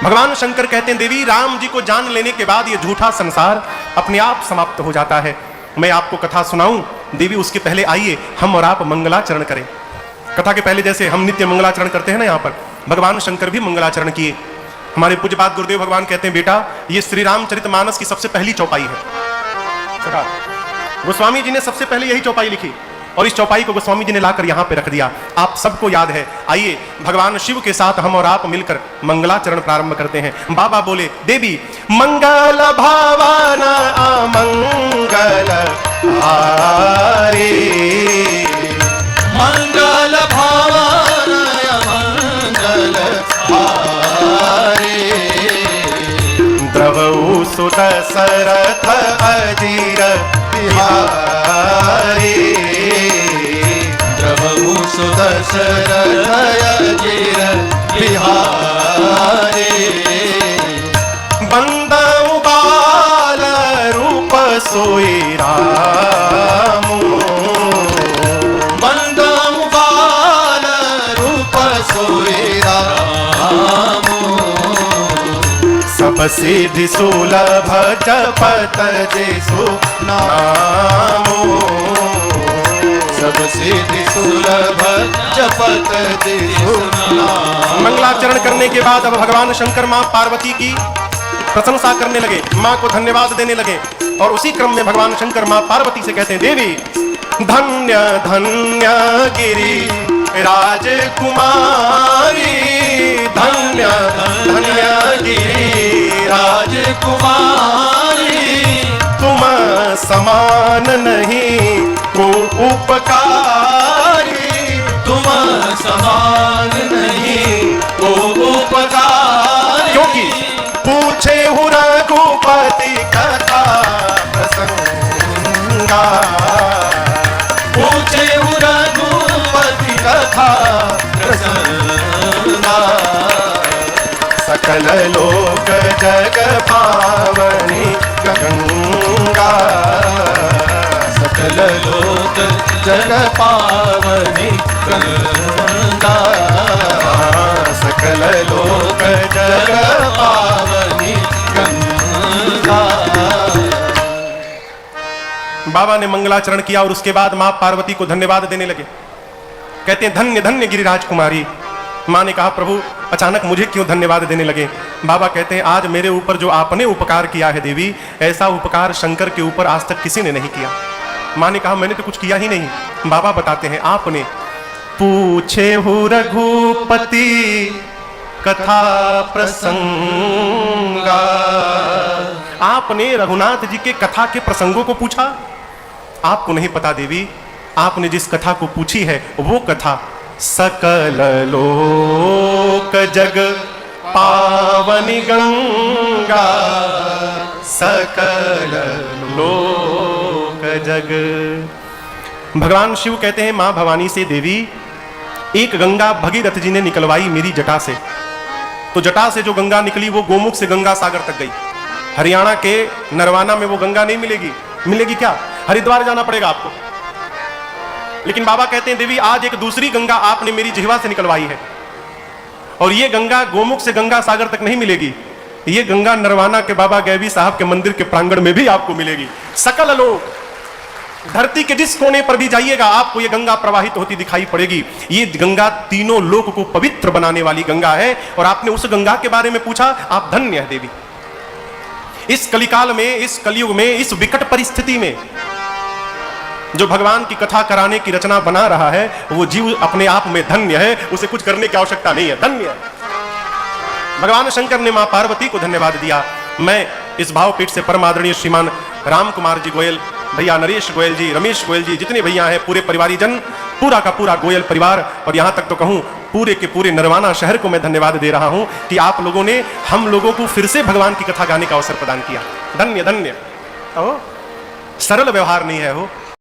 भगवान शंकर कहते हैं देवी राम जी को जान लेने के बाद ये झूठा संसार अपने आप समाप्त हो जाता है। मैं आपको कथा सुनाऊं देवी, उसके पहले आइए हम और आप मंगलाचरण करें। कथा के पहले जैसे हम नित्य मंगलाचरण करते हैं ना, यहाँ पर भगवान शंकर भी मंगलाचरण किए। हमारे पूज्यपाद गुरुदेव भगवान कहते हैं बेटा ये श्री रामचरितमानस की सबसे पहली चौपाई है। गोस्वामी जी ने सबसे पहले यही चौपाई लिखी और इस चौपाई को गोस्वामी जी ने लाकर यहाँ पे रख दिया। आप सबको याद है। आइए भगवान शिव के साथ हम और आप मिलकर मंगलाचरण प्रारंभ करते हैं। बाबा बोले देवी मंगल भावन अमंगल हारे, मंगल भावन अमंगल हारे, द्रवौ सुत सरथ अजीर बिहारी, द्रवौ सुत सरथ अजीर बिहारी, बंदौ बाल रूप सोई रामु, बंदौ बाल रूप सोई रामु, सब सिद्धि सुलभ जपत जेसु नामो, सब सिद्धि सुलभ जपत जेसु नामो। मंगलाचरण करने के बाद अब भगवान शंकर मां पार्वती की प्रशंसा करने लगे, मां को धन्यवाद देने लगे। और उसी क्रम में भगवान शंकर मां पार्वती से कहते हैं देवी धन्य धन्य गिरी राजकुमारी, धन्य धन्य गिरी राजकुमारी, तुम समान नहीं को उपकारी, तुम समान नहीं को उपकारी, क्योंकि पूछे हूँ रघुपति कथा प्रसंगा, पूछे हूँ रघुपति कथा प्रसंगा, सकल लोक जग पावनी गंगा, सकल लोक जग पावनी गंगा, सकल लोक जग पावनी गंगा। बाबा ने मंगलाचरण किया और उसके बाद मां पार्वती को धन्यवाद देने लगे। कहते हैं धन्य धन्य गिरिराज कुमारी। मां ने कहा प्रभु अचानक मुझे क्यों धन्यवाद देने लगे? बाबा कहते हैं आज मेरे ऊपर जो आपने उपकार किया है देवी, ऐसा उपकार शंकर के ऊपर आज तक किसी ने नहीं किया। मां ने कहा मैंने तो कुछ किया ही नहीं। बाबा बताते हैं आपने पूछे हो रघुपति कथा प्रसंगा, आपने रघुनाथ जी के कथा के प्रसंगों को पूछा। आपको नहीं पता देवी, आपने जिस कथा को पूछी है वो कथा सकल लोक जग पावनी गंगा, सकल लोक जग। भगवान शिव कहते हैं मां भवानी से देवी एक गंगा भगीरथ जी ने निकलवाई मेरी जटा से, तो जटा से जो गंगा निकली वो गोमुख से गंगा सागर तक गई। हरियाणा के नरवाना में वो गंगा नहीं मिलेगी। मिलेगी क्या? हरिद्वार जाना पड़ेगा आपको। लेकिन बाबा कहते हैं देवी आज एक दूसरी गंगा आपने मेरी जिह्वा से निकलवाई है, और ये गंगा गोमुख से गंगा सागर तक नहीं मिलेगी। ये गंगा नरवाना के बाबा गैवी साहब के मंदिर के प्रांगण में भी आपको मिलेगी। सकल लोक, धरती के जिस कोने पर भी जाइएगा आपको ये गंगा प्रवाहित होती दिखाई पड़ेगी। ये गंगा तीनों लोक को पवित्र बनाने वाली गंगा है, और आपने उस गंगा के बारे में पूछा। आप धन्य है देवी। इस कलिकाल में, इस कलयुग में, इस विकट परिस्थिति में जो भगवान की कथा कराने की रचना बना रहा है वो जीव अपने आप में धन्य है, उसे कुछ करने की आवश्यकता नहीं है, धन्य है। भगवान शंकर ने मां पार्वती को धन्यवाद दिया। मैं इस भावपीठ से परम आदरणीय श्रीमान राम कुमार जी गोयल, भैया नरेश गोयल जी, रमेश गोयल जी, जितने भैया हैं, पूरे परिवारी जन, पूरा का पूरा गोयल परिवार, और यहाँ तक तो कहूँ पूरे के पूरे नरवाना शहर को मैं धन्यवाद दे रहा हूँ कि आप लोगों ने हम लोगों को फिर से भगवान की कथा गाने का अवसर प्रदान किया। धन्य धन्य। सरल व्यवहार नहीं है हो।